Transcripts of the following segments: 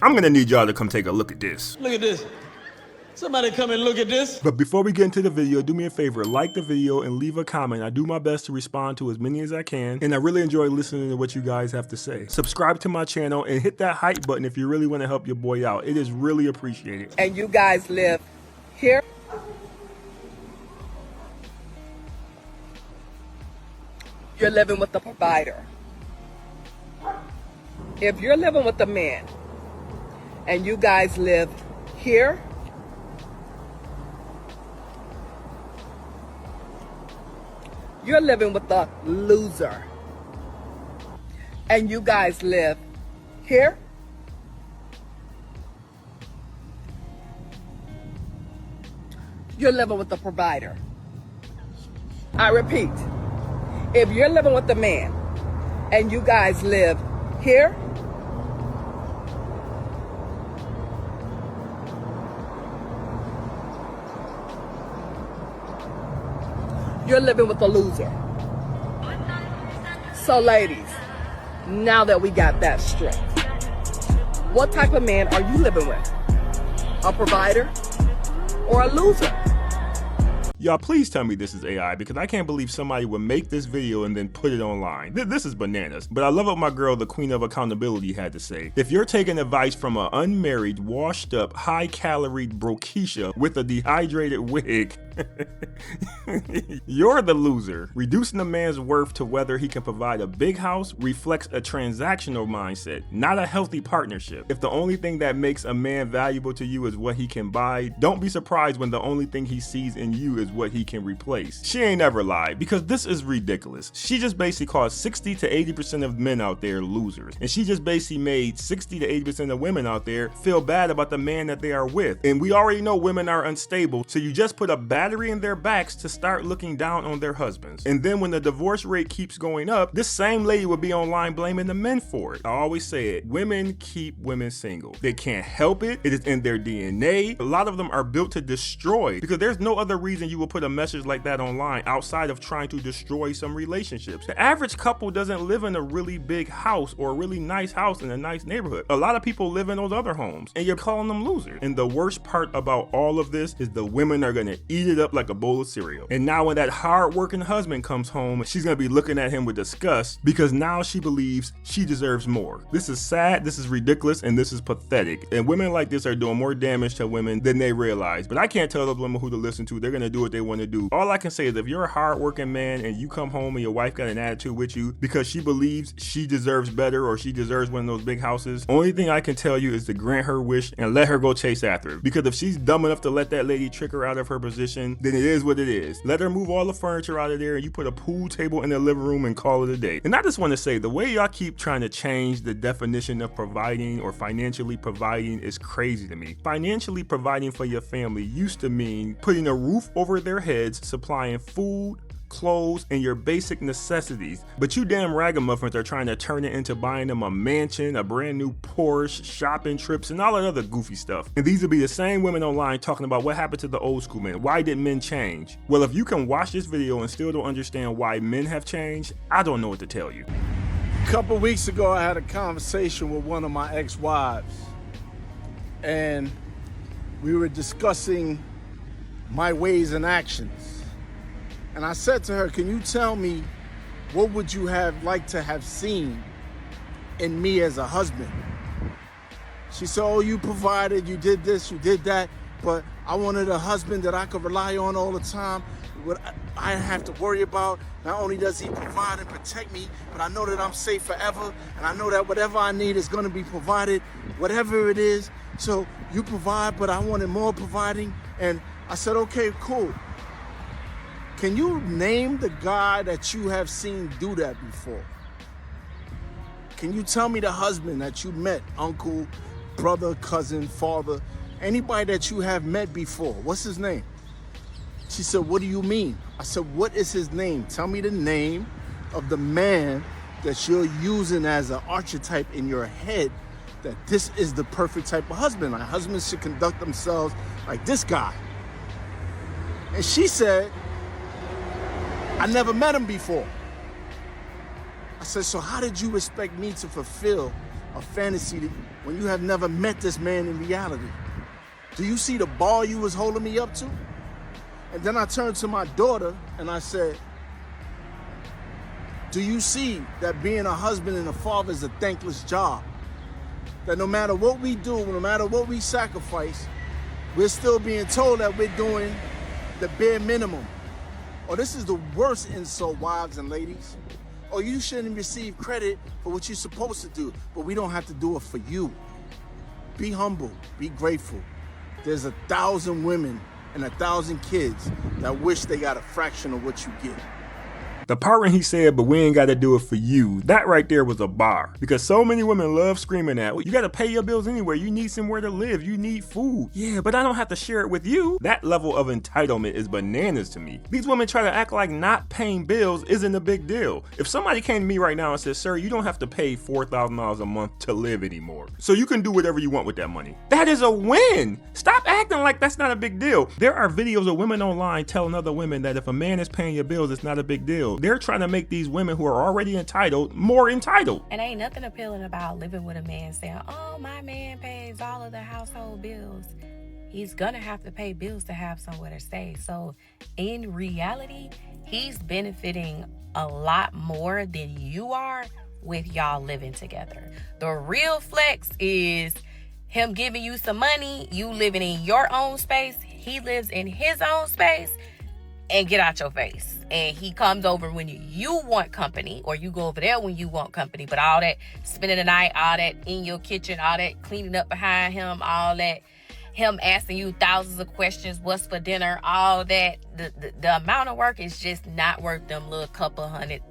I'm gonna need y'all to come take a look at this. Look at this. Somebody come and look at this. But before we get into the video, do me a favor, like the video and leave a comment. I do my best to respond to as many as I can, and I really enjoy listening to what you guys have to say. Subscribe to my channel and hit that hype button if you really want to help your boy out. It is really appreciated. And you guys live here? You're living with the provider. If you're living with a man and you guys live here, you're living with the loser. And you guys live here, you're living with the provider. I repeat, if you're living with a man and you guys live here, you're living with a loser. So ladies, now that we got that straight, what type of man are you living with? A provider or a loser? Y'all, please tell me this is AI, because I can't believe somebody would make this video and then put it online. This is bananas. But I love what my girl, the queen of accountability, had to say. If you're taking advice from an unmarried, washed up, high-calorie brokisha with a dehydrated wig, you're the loser. Reducing a man's worth to whether he can provide a big house reflects a transactional mindset, not a healthy partnership. If the only thing that makes a man valuable to you is what he can buy, don't be surprised when the only thing he sees in you is what he can replace. She ain't ever lied, because this is ridiculous. She just basically called 60 to 80% of men out there losers. And she just basically made 60 to 80% of women out there feel bad about the man that they are with. And we already know women are unstable, so you just put a battery in their backs to start looking down on their husbands. And then when the divorce rate keeps going up, this same lady would be online blaming the men for it. I always say it, women keep women single. They can't help it. It is in their DNA. A lot of them are built to destroy, because there's no other reason you will put a message like that online outside of trying to destroy some relationships. The average couple doesn't live in a really big house or a really nice house in a nice neighborhood. A lot of people live in those other homes, and you're calling them losers. And the worst part about all of this is the women are gonna eat it up like a bowl of cereal. And now when that hard-working husband comes home, she's gonna be looking at him with disgust, because now she believes she deserves more. This is sad, this is ridiculous, and this is pathetic. And women like this are doing more damage to women than they realize. But I can't tell those women who to listen to. They're gonna do what they want to do. All I can say is, if you're a hard-working man and you come home and your wife got an attitude with you because she believes she deserves better or she deserves one of those big houses, only thing I can tell you is to grant her wish and let her go chase after it. Because if she's dumb enough to let that lady trick her out of her position, then it is what it is. Let her move all the furniture out of there and you put a pool table in the living room and call it a day. And I just want to say, the way y'all keep trying to change the definition of providing or financially providing is crazy to me. Financially providing for your family used to mean putting a roof over their heads, supplying food, clothes, and your basic necessities. But you damn ragamuffins are trying to turn it into buying them a mansion, a brand new Porsche, shopping trips, and all that other goofy stuff. And these will be the same women online talking about what happened to the old school men. Why did men change? Well, if you can watch this video and still don't understand why men have changed, I don't know what to tell you. A couple weeks ago, I had a conversation with one of my ex-wives, and we were discussing my ways and actions. And I said to her, can you tell me, what would you have liked to have seen in me as a husband? She said, oh, you provided, you did this, you did that, but I wanted a husband that I could rely on all the time. What I have to worry about, not only does he provide and protect me, but I know that I'm safe forever, and I know that whatever I need is gonna be provided, whatever it is. So you provide, but I wanted more providing. And I said, okay, cool. Can you name the guy that you have seen do that before? Can you tell me the husband that you met, uncle, brother, cousin, father, anybody that you have met before? What's his name? She said, what do you mean? I said, what is his name? Tell me the name of the man that you're using as an archetype in your head, that this is the perfect type of husband. Like, husbands should conduct themselves like this guy. And she said, I never met him before. I said, so how did you expect me to fulfill a fantasy when you have never met this man in reality? Do you see the bar you was holding me up to? And then I turned to my daughter and I said, do you see that being a husband and a father is a thankless job? That no matter what we do, no matter what we sacrifice, we're still being told that we're doing the bare minimum. Or this is the worst insult, wives and ladies. Or you shouldn't receive credit for what you're supposed to do, but we don't have to do it for you. Be humble, be grateful. There's 1,000 women and 1,000 kids that wish they got a fraction of what you get. The part when he said, but we ain't gotta do it for you, that right there was a bar. Because so many women love screaming at, well, you gotta pay your bills anyway, you need somewhere to live, you need food. Yeah, but I don't have to share it with you. That level of entitlement is bananas to me. These women try to act like not paying bills isn't a big deal. If somebody came to me right now and said, sir, you don't have to pay $4,000 a month to live anymore, so you can do whatever you want with that money, that is a win. Stop acting like that's not a big deal. There are videos of women online telling other women that if a man is paying your bills, it's not a big deal. They're trying to make these women who are already entitled more entitled. And ain't nothing appealing about living with a man saying, oh, my man pays all of the household bills. He's gonna have to pay bills to have somewhere to stay. So in reality, he's benefiting a lot more than you are with y'all living together. The real flex is him giving you some money, you living in your own space, he lives in his own space, and get out your face. And he comes over when you want company, or you go over there when you want company. But all that spending the night, all that in your kitchen, all that cleaning up behind him, all that him asking you thousands of questions, what's for dinner, all that, the amount of work is just not worth them little couple $1,000.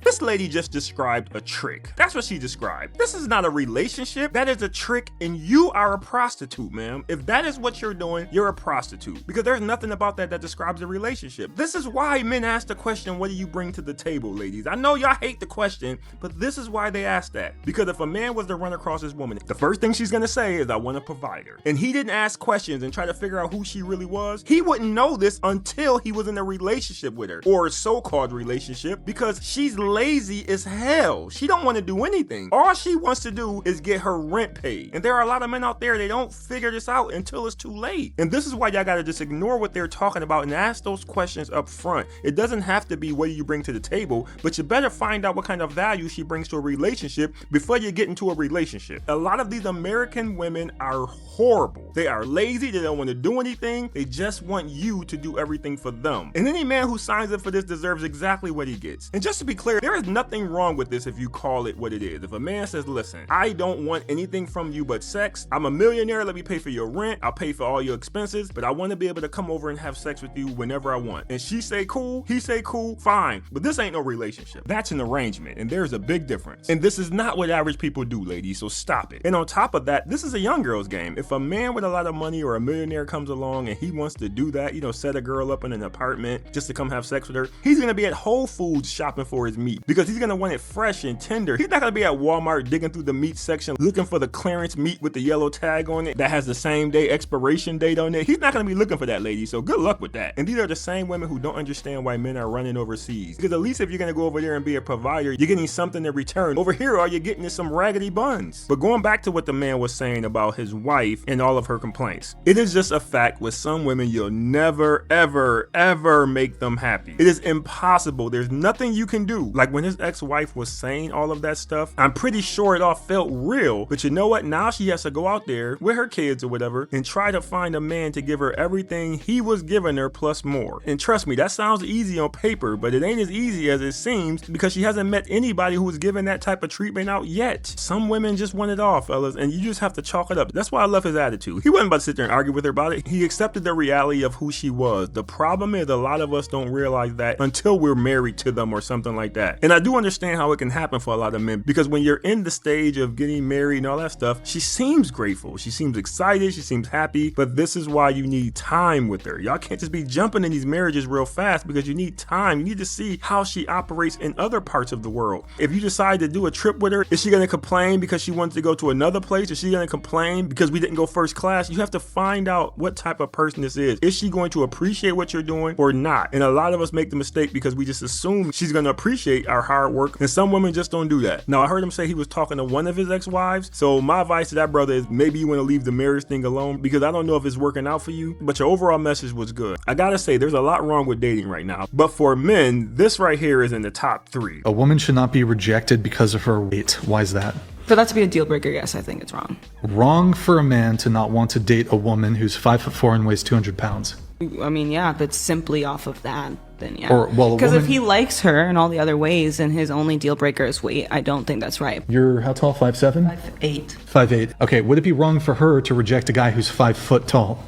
This lady just described a trick. That's what she described. This is not a relationship. That is a trick, and you are a prostitute, ma'am. If that is what you're doing, you're a prostitute. Because there's nothing about that describes a relationship. This is why men ask the question, what do you bring to the table, ladies? I know y'all hate the question, but this is why they ask that. Because if a man was to run across his woman, the first thing she's gonna say is, I want a provider. And he didn't ask questions and try to figure out who she really was, he wouldn't know this until he was in a relationship with her, or a so-called relationship, because she's lazy as hell. She don't want to do anything. All she wants to do is get her rent paid. And there are a lot of men out there, they don't figure this out until it's too late. And this is why y'all gotta just ignore what they're talking about and ask those questions up front. It doesn't have to be what do you bring to the table, but you better find out what kind of value she brings to a relationship before you get into a relationship. A lot of these American women are horrible. They are lazy, they don't want to do anything, they just want you to do everything for them. And any man who signs up for this deserves exactly what he gets. And just to be clear, there is nothing wrong with this if you call it what it is. If a man says, listen, I don't want anything from you but sex, I'm a millionaire, let me pay for your rent, I'll pay for all your expenses, but I want to be able to come over and have sex with you whenever I want. And she say cool, he say cool, fine. But this ain't no relationship. That's an arrangement, and there's a big difference. And this is not what average people do, ladies, so stop it. And on top of that, this is a young girl's game. If a man with a lot of money or a millionaire comes along and he wants to do that, set a girl up in an apartment just to come have sex with her, he's gonna be at Whole Foods shopping for his meat because he's gonna want it fresh and tender. He's not gonna be at Walmart digging through the meat section looking for the clearance meat with the yellow tag on it that has the same day expiration date on it. He's not gonna be looking for that, lady, so good luck with that. And these are the same women who don't understand why men are running overseas, because at least if you're gonna go over there and be a provider, you're getting something in return. Over here, all you're getting is some raggedy buns. But going back to what the man was saying about his wife and all of her complaints, it is just a fact with some women, you'll never, ever, ever make them happy. It is impossible. There's nothing you can do. Like when his ex-wife was saying all of that stuff, I'm pretty sure it all felt real, but you know what? Now she has to go out there with her kids or whatever and try to find a man to give her everything he was giving her plus more. And trust me, that sounds easy on paper, but it ain't as easy as it seems because she hasn't met anybody who's given that type of treatment out yet. Some women just want it all, fellas, and you just have to chalk it up. That's why I love his attitude. He wasn't about to sit there and argue with her about it. He accepted the reality of who she was. The problem is a lot of us don't realize that until we're married to them or something like that. And I do understand how it can happen for a lot of men, because when you're in the stage of getting married and all that stuff, she seems grateful, she seems excited, she seems happy, but this is why you need time with her. Y'all can't just be jumping in these marriages real fast because you need time. You need to see how she operates in other parts of the world. If you decide to do a trip with her, is she going to complain because she wants to go to another place? Is she going to complain because we didn't go first class? You have to find out what type of person this is. Is she going to appreciate what you're doing or not? And a lot of us make the mistake because we just just assume she's gonna appreciate our hard work, and some women just don't do that. Now, I heard him say he was talking to one of his ex-wives, so my advice to that brother is maybe you wanna leave the marriage thing alone, because I don't know if it's working out for you, but your overall message was good. I gotta say, there's a lot wrong with dating right now, but for men, this right here is in the top 3. A woman should not be rejected because of her weight. Why is that? For that to be a deal breaker, yes, I think it's wrong. Wrong for a man to not want to date a woman who's 5'4" and weighs 200 pounds. I mean, yeah, if it's simply off of that, then yeah. Or, well, because if he likes her in all the other ways and his only deal breaker is weight, I don't think that's right. You're how tall? 5'7"? 5'8". 5'8". Okay, would it be wrong for her to reject a guy who's 5 foot tall?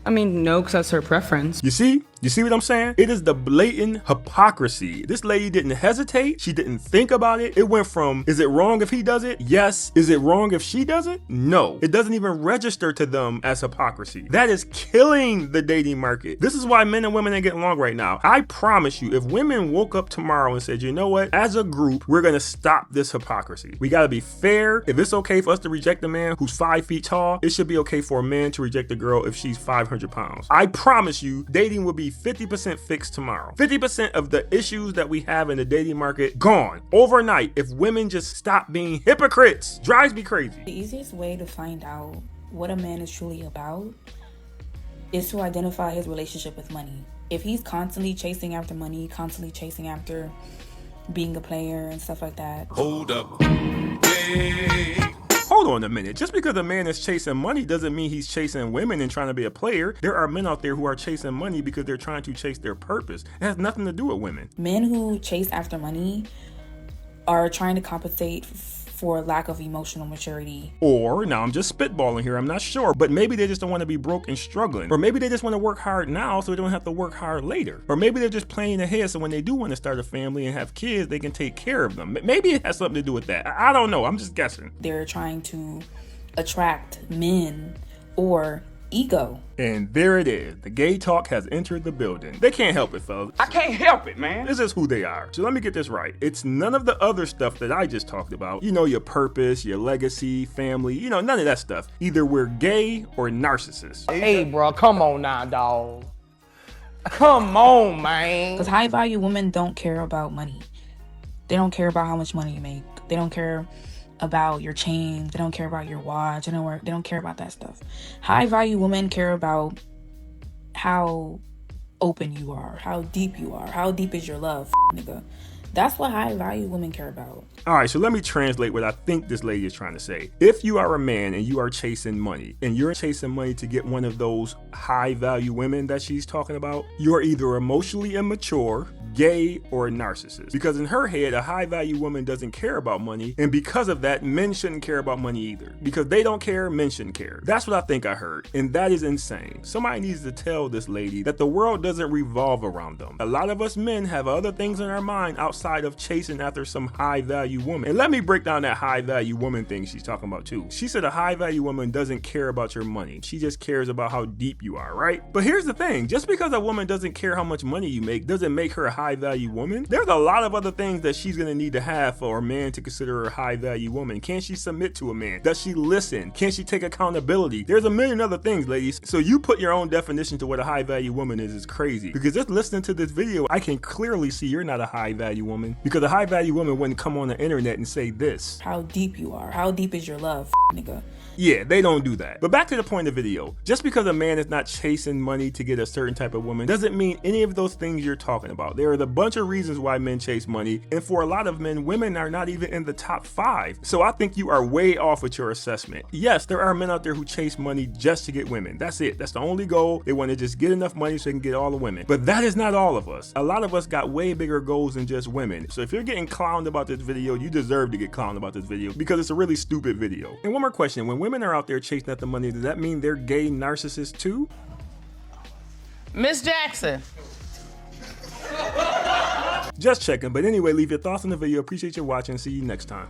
I mean, no, because that's her preference. You see what I'm saying? It is the blatant hypocrisy. This lady didn't hesitate. She didn't think about it. It went from, is it wrong if he does it? Yes. Is it wrong if she does it? No. It doesn't even register to them as hypocrisy. That is killing the dating market. This is why men and women ain't getting along right now. I promise you, if women woke up tomorrow and said, you know what? As a group, we're going to stop this hypocrisy. We got to be fair. If it's okay for us to reject a man who's 5 feet tall, it should be okay for a man to reject a girl if she's 500 pounds. I promise you, dating will be 50% fixed tomorrow. 50% of the issues that we have in the dating market gone overnight if women just stop being hypocrites. Drives me crazy. The easiest way to find out what a man is truly about is to identify his relationship with money. If he's constantly chasing after money, constantly chasing after being a player and stuff like that. Hold up. Hey. Hold on a minute. Just because a man is chasing money doesn't mean he's chasing women and trying to be a player. There are men out there who are chasing money because they're trying to chase their purpose. It has nothing to do with women. Men who chase after money are trying to compensate for lack of emotional maturity. Or, now I'm just spitballing here, I'm not sure, but maybe they just don't want to be broke and struggling. Or maybe they just want to work hard now so they don't have to work hard later. Or maybe they're just playing ahead so when they do want to start a family and have kids, they can take care of them. Maybe it has something to do with that. I don't know, I'm just guessing. They're trying to attract men or ego. And there it is. The gay talk has entered the building. They can't help it, fellas. I can't help it, man. This is who they are. So let me get this right. It's none of the other stuff that I just talked about. You know, your purpose, your legacy, family, you know, none of that stuff. Either we're gay or narcissists. Hey, bro, come on now, dog. Come on, man. Because high value women don't care about money. They don't care about how much money you make. They don't care about your chain. They don't care about your watch. They don't care about that stuff. High value women care about how open you are, how deep you are, how deep is your love, nigga. That's what high value women care about. All right, so let me translate what I think this lady is trying to say. If you are a man and you are chasing money, and you're chasing money to get one of those high value women that she's talking about, you're either emotionally immature, gay, or a narcissist. Because in her head, a high value woman doesn't care about money, and because of that, men shouldn't care about money either. Because they don't care, men shouldn't care. That's what I think I heard, and that is insane. Somebody needs to tell this lady that the world doesn't revolve around them. A lot of us men have other things in our mind outside of chasing after some high value woman. And let me break down that high value woman thing she's talking about too. She said a high value woman doesn't care about your money. She just cares about how deep you are, right? But here's the thing, just because a woman doesn't care how much money you make doesn't make her a high value woman. There's a lot of other things that she's gonna need to have for a man to consider her a high value woman. Can she submit to a man? Does she listen? Can she take accountability? There's a million other things, ladies. So you put your own definition to what a high value woman is crazy. Because just listening to this video, I can clearly see you're not a high value woman. Because a high value woman wouldn't come on the internet and say this. How deep you are. How deep is your love, nigga? Yeah, they don't do that. But back to the point of the video. Just because a man is not chasing money to get a certain type of woman doesn't mean any of those things you're talking about. There are a bunch of reasons why men chase money, and for a lot of men, women are not even in the top 5. So I think you are way off with your assessment. Yes, there are men out there who chase money just to get women. That's it. That's the only goal. They want to just get enough money so they can get all the women. But that is not all of us. A lot of us got way bigger goals than just women. So if you're getting clowned about this video, you deserve to get clowned about this video because it's a really stupid video. And one more question. When women are out there chasing after money, does that mean they're gay narcissists too? Miss Jackson. Just checking. But anyway, leave your thoughts on the video. Appreciate you watching. See you next time.